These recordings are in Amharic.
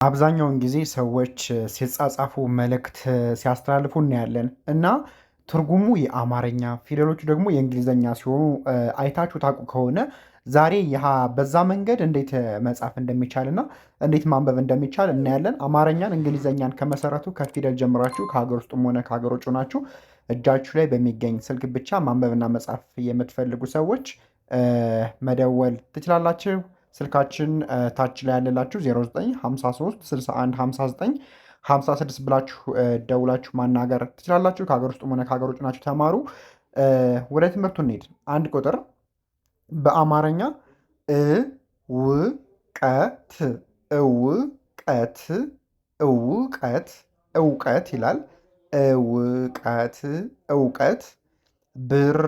አብዛኛውን ጊዜ ሰዎች ሲጻጻፉ መልእክት ሲያስተላልፉ እናያለን እና ትርጉሙ የአማርኛ ፊደሎቹ ደግሞ የእንግሊዝኛ ሲሆኑ አይታችሁ ታውቁ ከሆነ ዛሬ በዛ መንገድ እንዴት መጻፍ እንደሚቻል እና እንዴት ማንበብ እንደሚቻል እናያለን። አማርኛን እንግሊዝኛን ከመሰረቱ ከፊደል ጀምራችሁ ከሀገር ውስጥም ሆነ ከሀገር ውጭ ናችሁ እጃችሁ ላይ በሚገኝ ስልክ ብቻ ማንበብና መጻፍ የምትፈልጉ ሰዎች መደወል ትችላላችሁ። ስልካችን ታች ላይ ያለላችሁ 0953 61 59 56 ብላችሁ ደውላችሁ ማናገር ትችላላችሁ። ከሀገር ውስጥም ሆነ ከሀገር ውጭ ናችሁ ተማሩ። ወደ ትምህርቱ እንሂድ። አንድ ቁጥር በአማርኛ እውቀት እውቀት እውቀት እውቀት ይላል። እውቀት እውቀት ብር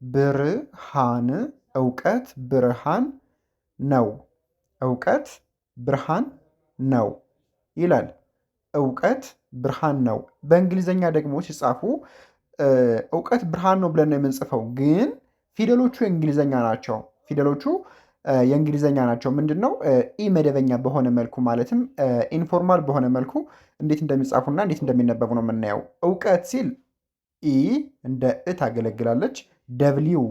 ብርሃን እውቀት ብርሃን ነው። እውቀት ብርሃን ነው ይላል። እውቀት ብርሃን ነው። በእንግሊዝኛ ደግሞ ሲጻፉ እውቀት ብርሃን ነው ብለን ነው የምንጽፈው፣ ግን ፊደሎቹ የእንግሊዝኛ ናቸው። ፊደሎቹ የእንግሊዝኛ ናቸው። ምንድን ነው ኢ መደበኛ በሆነ መልኩ ማለትም ኢንፎርማል በሆነ መልኩ እንዴት እንደሚጻፉና እንዴት እንደሚነበቡ ነው የምናየው። እውቀት ሲል ኢ እንደ እ ታገለግላለች። ደብሊው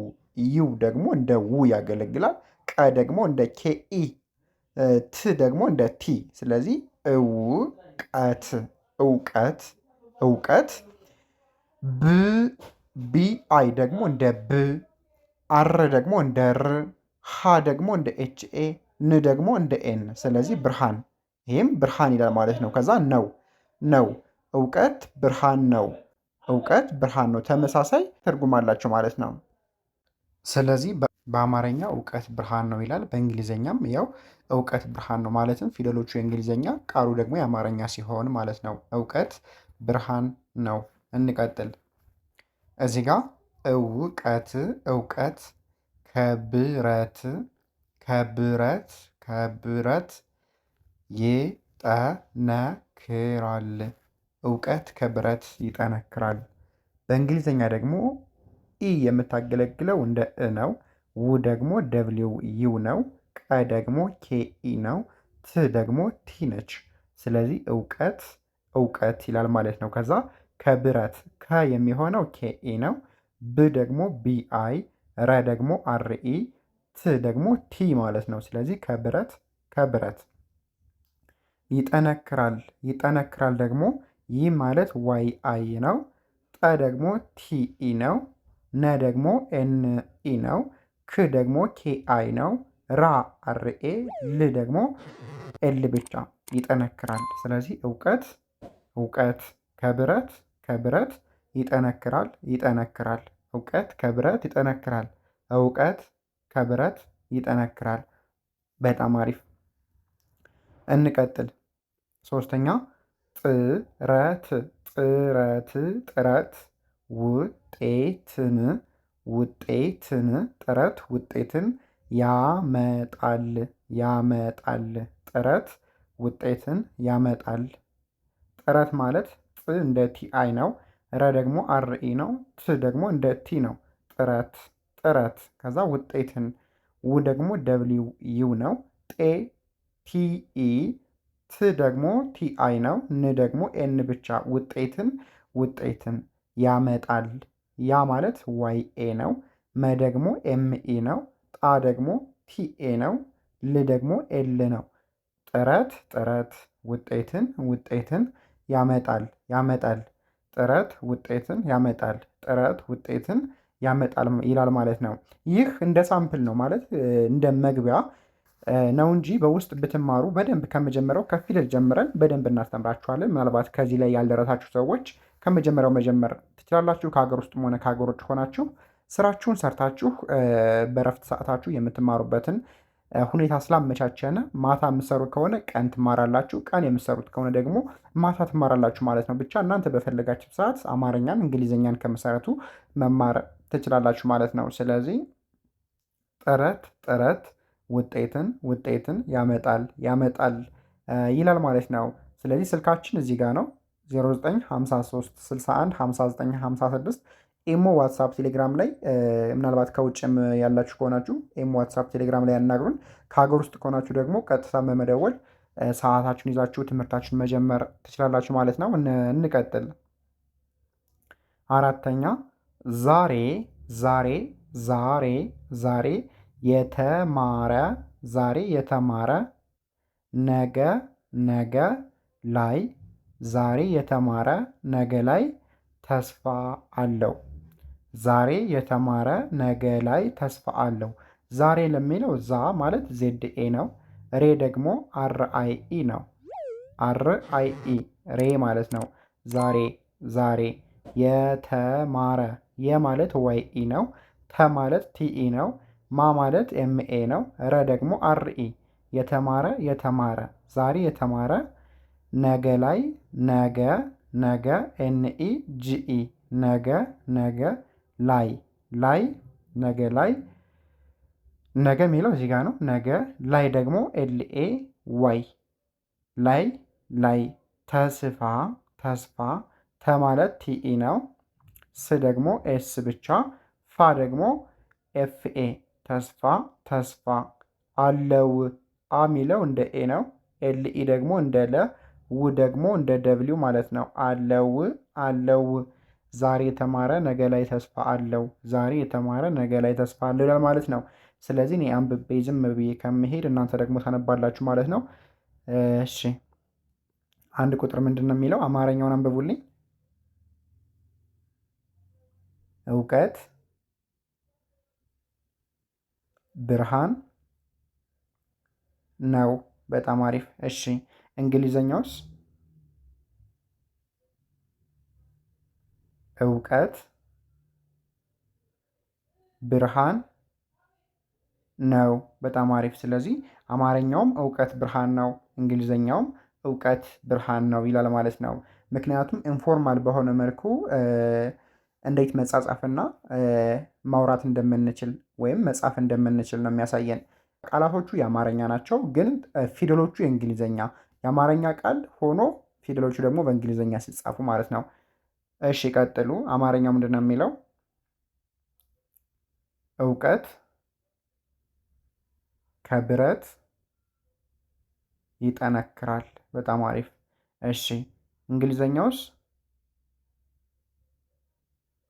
ዩ ደግሞ እንደ ው ያገለግላል። ቀ ደግሞ እንደ ኬኢ፣ ት ደግሞ እንደ ቲ። ስለዚህ እውቀት እውቀት እውቀት። ብ ቢአይ ደግሞ እንደ ብ፣ አር ደግሞ እንደ ር፣ ሃ ደግሞ እንደ ኤችኤ፣ ን ደግሞ እንደ ኤን። ስለዚህ ብርሃን፣ ይህም ብርሃን ይላል ማለት ነው። ከዛ ነው ነው እውቀት ብርሃን ነው። እውቀት ብርሃን ነው። ተመሳሳይ ትርጉም አላቸው ማለት ነው። ስለዚህ በአማርኛ እውቀት ብርሃን ነው ይላል። በእንግሊዝኛም ያው እውቀት ብርሃን ነው ማለትም ፊደሎቹ የእንግሊዝኛ ቃሉ ደግሞ የአማርኛ ሲሆን ማለት ነው። እውቀት ብርሃን ነው። እንቀጥል። እዚህ ጋር እውቀት እውቀት ከብረት ከብረት ከብረት ይጠነክራል። እውቀት ከብረት ይጠነክራል። በእንግሊዝኛ ደግሞ ኢ የምታገለግለው እንደ እ ነው። ው ደግሞ ደብሊው ዩ ነው። ቀ ደግሞ ኬኢ ነው። ት ደግሞ ቲ ነች። ስለዚህ እውቀት እውቀት ይላል ማለት ነው። ከዛ ከብረት ከ የሚሆነው ኬኢ ነው። ብ ደግሞ ቢአይ፣ ረ ደግሞ አርኢ፣ ት ደግሞ ቲ ማለት ነው። ስለዚህ ከብረት ከብረት። ይጠነክራል ይጠነክራል ደግሞ ይህ ማለት ዋይ አይ ነው። ጠ ደግሞ ቲኢ ነው። ነ ደግሞ ኤንኢ ነው። ክ ደግሞ ኬአይ ነው። ራ አርኤ፣ ል ደግሞ ኤል ብቻ። ይጠነክራል። ስለዚህ እውቀት እውቀት ከብረት ከብረት ይጠነክራል ይጠነክራል። እውቀት ከብረት ይጠነክራል። እውቀት ከብረት ይጠነክራል። በጣም አሪፍ። እንቀጥል። ሶስተኛ ጥረት ጥረት ጥረት ውጤትን ውጤትን ጥረት ውጤትን ያመጣል ያመጣል። ጥረት ውጤትን ያመጣል። ጥረት ማለት ጥ እንደ ቲ አይ ነው። ረ ደግሞ አርኢ ነው። ት ደግሞ እንደ ቲ ነው። ጥረት ጥረት። ከዛ ውጤትን፣ ው ደግሞ ደብሊው ዩ ነው። ጤ ቲኢ፣ ት ደግሞ ቲ አይ ነው። ን ደግሞ ኤን ብቻ። ውጤትን ውጤትን ያመጣል። ያ ማለት ዋይ ኤ ነው። መ ደግሞ ኤምኢ ነው። ጣ ደግሞ ቲኤ ነው። ል ደግሞ ኤል ነው። ጥረት ጥረት ውጤትን ውጤትን ያመጣል ያመጣል። ጥረት ውጤትን ያመጣል። ጥረት ውጤትን ያመጣል ይላል ማለት ነው። ይህ እንደ ሳምፕል ነው ማለት እንደ መግቢያ ነው እንጂ በውስጥ ብትማሩ በደንብ ከመጀመሪያው ከፊደል ጀምረን በደንብ እናስተምራችኋለን። ምናልባት ከዚህ ላይ ያልደረሳችሁ ሰዎች ከመጀመሪያው መጀመር ትችላላችሁ። ከሀገር ውስጥም ሆነ ከሀገር ውጭ ሆናችሁ ስራችሁን ሰርታችሁ በረፍት ሰዓታችሁ የምትማሩበትን ሁኔታ ስላመቻቸነ ማታ የምትሰሩት ከሆነ ቀን ትማራላችሁ፣ ቀን የምትሰሩት ከሆነ ደግሞ ማታ ትማራላችሁ ማለት ነው። ብቻ እናንተ በፈለጋችሁ ሰዓት አማርኛን እንግሊዝኛን ከመሰረቱ መማር ትችላላችሁ ማለት ነው። ስለዚህ ጥረት ጥረት ውጤትን ውጤትን ያመጣል ያመጣል ይላል ማለት ነው። ስለዚህ ስልካችን እዚህ ጋር ነው 0953 61 59 56። ኢሞ፣ ዋትሳፕ፣ ቴሌግራም ላይ ምናልባት ከውጭም ያላችሁ ከሆናችሁ ኢሞ፣ ዋትሳፕ፣ ቴሌግራም ላይ ያናግሩን። ከሀገር ውስጥ ከሆናችሁ ደግሞ ቀጥታ በመደወል ሰዓታችሁን ይዛችሁ ትምህርታችሁን መጀመር ትችላላችሁ ማለት ነው። እንቀጥል። አራተኛ ዛሬ ዛሬ ዛሬ ዛሬ የተማረ ዛሬ የተማረ ነገ ነገ ላይ ዛሬ የተማረ ነገ ላይ ተስፋ አለው። ዛሬ የተማረ ነገ ላይ ተስፋ አለው። ዛሬ ለሚለው ዛ ማለት ዜድኤ ነው። ሬ ደግሞ አር አይ ኢ ነው። አር አይ ኢ ሬ ማለት ነው። ዛሬ ዛሬ የተማረ የማለት ዋይ ኢ ነው። ተ ማለት ቲኢ ነው። ማ ማለት ኤምኤ ነው። ረ ደግሞ አርኢ የተማረ የተማረ ዛሬ የተማረ ነገ ላይ ነገ ነገ ኤንኢ ጂኢ ነገ ነገ ላይ ላይ ነገ ላይ ነገ የሚለው እዚህ ጋር ነው። ነገ ላይ ደግሞ ኤልኤ ዋይ ላይ ላይ ተስፋ ተስፋ ተ ማለት ቲኢ ነው። ስ ደግሞ ኤስ ብቻ ፋ ደግሞ ኤፍኤ ተስፋ ተስፋ አለው። አ ሚለው እንደ ኤ ነው። ኤልኢ ደግሞ እንደ ለ ው ደግሞ እንደ ደብሊው ማለት ነው። አለው አለው። ዛሬ የተማረ ነገ ላይ ተስፋ አለው። ዛሬ የተማረ ነገ ላይ ተስፋ አለው ይላል ማለት ነው። ስለዚህ እኔ አንብቤ ዝም ብዬ ከመሄድ እናንተ ደግሞ ታነባላችሁ ማለት ነው። እሺ አንድ ቁጥር ምንድን ነው የሚለው? አማርኛውን አንብቡልኝ። እውቀት ብርሃን ነው። በጣም አሪፍ። እሺ እንግሊዘኛውስ? እውቀት ብርሃን ነው። በጣም አሪፍ። ስለዚህ አማርኛውም እውቀት ብርሃን ነው፣ እንግሊዘኛውም እውቀት ብርሃን ነው ይላል ማለት ነው። ምክንያቱም ኢንፎርማል በሆነ መልኩ እንዴት መጻጻፍና ማውራት እንደምንችል ወይም መጻፍ እንደምንችል ነው የሚያሳየን። ቃላቶቹ የአማርኛ ናቸው፣ ግን ፊደሎቹ የእንግሊዘኛ የአማርኛ ቃል ሆኖ ፊደሎቹ ደግሞ በእንግሊዘኛ ሲጻፉ ማለት ነው። እሺ ቀጥሉ። አማርኛው ምንድን ነው የሚለው? እውቀት ከብረት ይጠነክራል። በጣም አሪፍ። እሺ እንግሊዘኛውስ?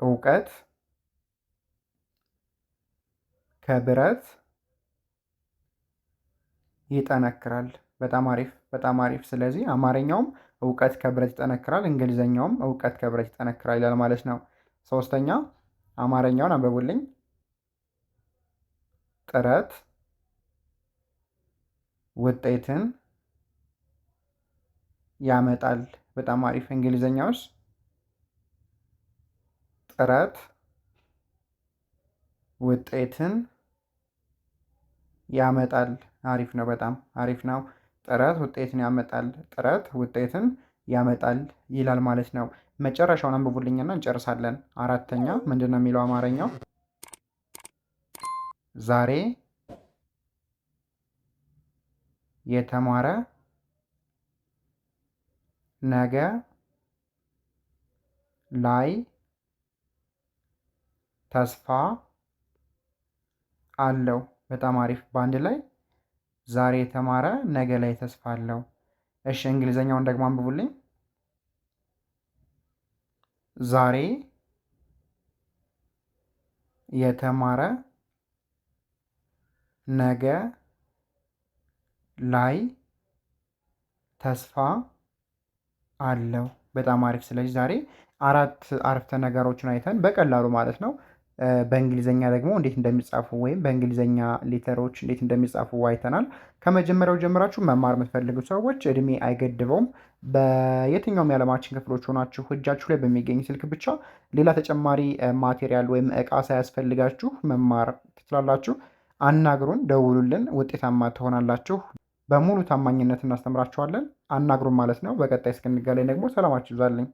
እውቀት ከብረት ይጠነክራል። በጣም አሪፍ፣ በጣም አሪፍ። ስለዚህ አማርኛውም እውቀት ከብረት ይጠነክራል፣ እንግሊዘኛውም እውቀት ከብረት ይጠነክራል ይላል ማለት ነው። ሶስተኛ አማርኛውን አንብቡልኝ። ጥረት ውጤትን ያመጣል። በጣም አሪፍ። እንግሊዘኛውስ? ጥረት ውጤትን ያመጣል። አሪፍ ነው። በጣም አሪፍ ነው። ጥረት ውጤትን ያመጣል። ጥረት ውጤትን ያመጣል ይላል ማለት ነው። መጨረሻውን አንብቡልኝና እንጨርሳለን። አራተኛ ምንድን ነው የሚለው አማርኛው? ዛሬ የተማረ ነገ ላይ ተስፋ አለው። በጣም አሪፍ። በአንድ ላይ ዛሬ የተማረ ነገ ላይ ተስፋ አለው። እሺ እንግሊዘኛውን ደግሞ አንብቡልኝ። ዛሬ የተማረ ነገ ላይ ተስፋ አለው። በጣም አሪፍ። ስለዚህ ዛሬ አራት አረፍተ ነገሮችን አይተን በቀላሉ ማለት ነው በእንግሊዘኛ ደግሞ እንዴት እንደሚጻፉ ወይም በእንግሊዘኛ ሌተሮች እንዴት እንደሚጻፉ አይተናል። ከመጀመሪያው ጀምራችሁ መማር የምትፈልጉ ሰዎች እድሜ አይገድበውም። በየትኛውም የዓለማችን ክፍሎች ሆናችሁ እጃችሁ ላይ በሚገኝ ስልክ ብቻ ሌላ ተጨማሪ ማቴሪያል ወይም እቃ ሳያስፈልጋችሁ መማር ትችላላችሁ። አናግሩን፣ ደውሉልን፣ ውጤታማ ትሆናላችሁ። በሙሉ ታማኝነት እናስተምራችኋለን። አናግሩን ማለት ነው። በቀጣይ እስክንገናኝ ደግሞ ሰላማችሁ ይብዛልኝ።